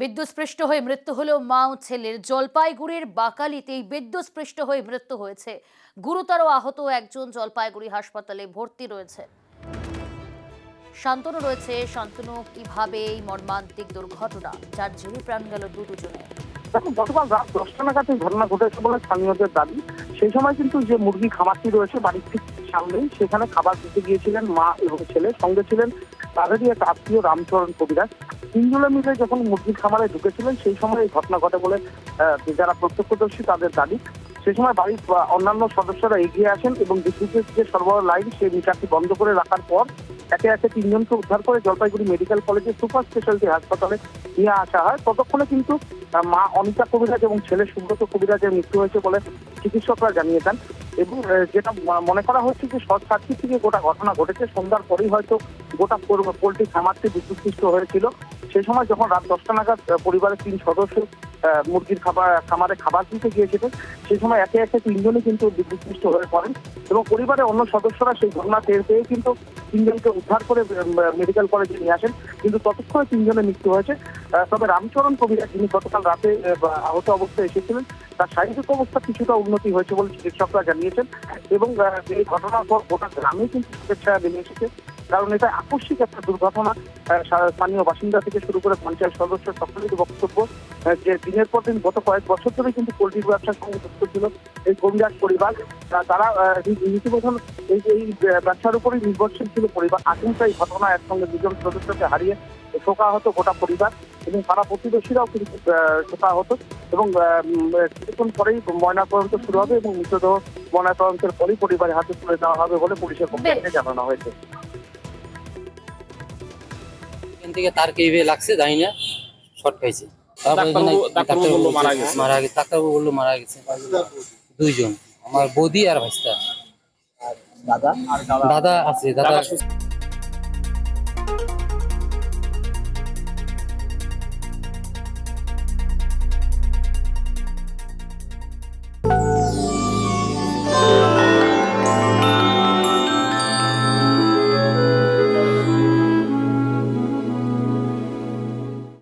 বিদ্যুৎস্পৃষ্ট হয়ে মৃত্যু হলো মা ও ছেলের। জলপাইগুড়ির বাকালিতেই বিদ্যুৎস্পৃষ্ট হয়ে মৃত্যু হয়েছে। গুরুতর আহত একজন জলপাইগুড়ি হাসপাতালে ভর্তি রয়েছে। শান্তনু রয়েছে। শান্তনু, কিভাবে এই মর্মান্তিক দুর্ঘটনা, যার জেরে প্রাণ গেল দুজনের? দেখো, গতকাল রাত 10টা নাগাদ এই ঘটনা ঘটেছে বলে স্থানীয়দের দাবি। সেই সময় কিন্তু যে মুরগি খামারটি রয়েছে বাড়ির ঠিক সামনেই, সেখানে খাবার দিতে গিয়েছিলেন মা এবং ছেলে, সঙ্গে ছিলেন তাদেরই এক আত্মীয় রামচরণ কবিরাজ। তিনজনে মিলে যখন মুরগির খামারে ঢুকেছিলেন সেই সময় এই ঘটনা ঘটে বলে যারা প্রত্যক্ষদর্শী তাদের দাবি। সেই সময় বাড়ির অন্যান্য সদস্যরা এগিয়ে আসেন এবং বিদ্যুতের যে সরবরাহ লাইন সেই মিটারটি বন্ধ করে রাখার পর একে একে তিনজনকে উদ্ধার করে জলপাইগুড়ি মেডিকেল কলেজের সুপার স্পেশালিটি হাসপাতালে নিয়ে আসা হয়। ততক্ষণে কিন্তু মা অনিতা কবিরাজ এবং ছেলে সুব্রত কবিরাজের মৃত্যু হয়েছে বলে চিকিৎসকরা জানিয়েছেন। এবং যেটা মনে করা হচ্ছে যে শর্ট সার্কিট থেকে গোটা ঘটনা ঘটেছে। সন্ধ্যার পরেই হয়তো গোটা পোল্ট্রি খামারটি বিদ্যুৎস্পৃষ্ট হয়েছিল। সেই সময় যখন রাত 10টা নাগাদ পরিবারের 3 সদস্য মুরগির খামারে খাবার দিতে গিয়েছিলেন, সেই সময় একে একে তিনজনই কিন্তু বিদ্যুৎস্পৃষ্ট হয়ে পড়েন এবং পরিবারের অন্য সদস্যরা সেই ঘটনা টের পেয়ে কিন্তু তিনজনকে উদ্ধার করে মেডিকেল কলেজে নিয়ে আসেন। কিন্তু ততক্ষণে তিনজনের মৃত্যু হয়েছে। তবে রামচরণ কবিরাজ, যিনি গতকাল রাতে আহত অবস্থায় এসেছিলেন, তার শারীরিক অবস্থা কিছুটা উন্নতি হয়েছে বলে চিকিৎসকরা জানিয়েছেন। এবং এই ঘটনার পর গোটা গ্রামে কিন্তু শুভেচ্ছা নেমে এসেছে, কারণ এটা আকস্মিক একটা দুর্ঘটনা। স্থানীয় বাসিন্দা থেকে শুরু করে পঞ্চায়েত সদস্য সকলেরই বক্তব্য যে দিনের পর দিন গত কয়েক বছর ধরে কিন্তু পোল্ট্রির ব্যবসার সঙ্গে যুক্ত ছিল এই কবিরাজ পরিবার। তারা রীতিমতন এই ব্যবসার উপরেই নির্ভরশীল ছিল পরিবার। আচমকা এই ঘটনা একসঙ্গে দুজন সদস্যকে হারিয়ে শোকাহত গোটা পরিবার এবং পাড়া প্রতিবেশীরাও কিন্তু শোকাহত। এবং কিছুক্ষণ পরেই ময়নাতদন্ত শুরু হবে এবং মৃতদেহ ময়নাতদন্তের পরেই পরিবারের হাতে তুলে দেওয়া হবে বলে পুলিশের পক্ষ থেকে জানানো হয়েছে। এখান থেকে তার কে লাগছে জানি না, শর্ট খাইছে। ডাক্তারবাবু বললো মারা গেছে দুইজন, আমার বৌদি আর ভাইস্তা। দাদা আছে, দাদা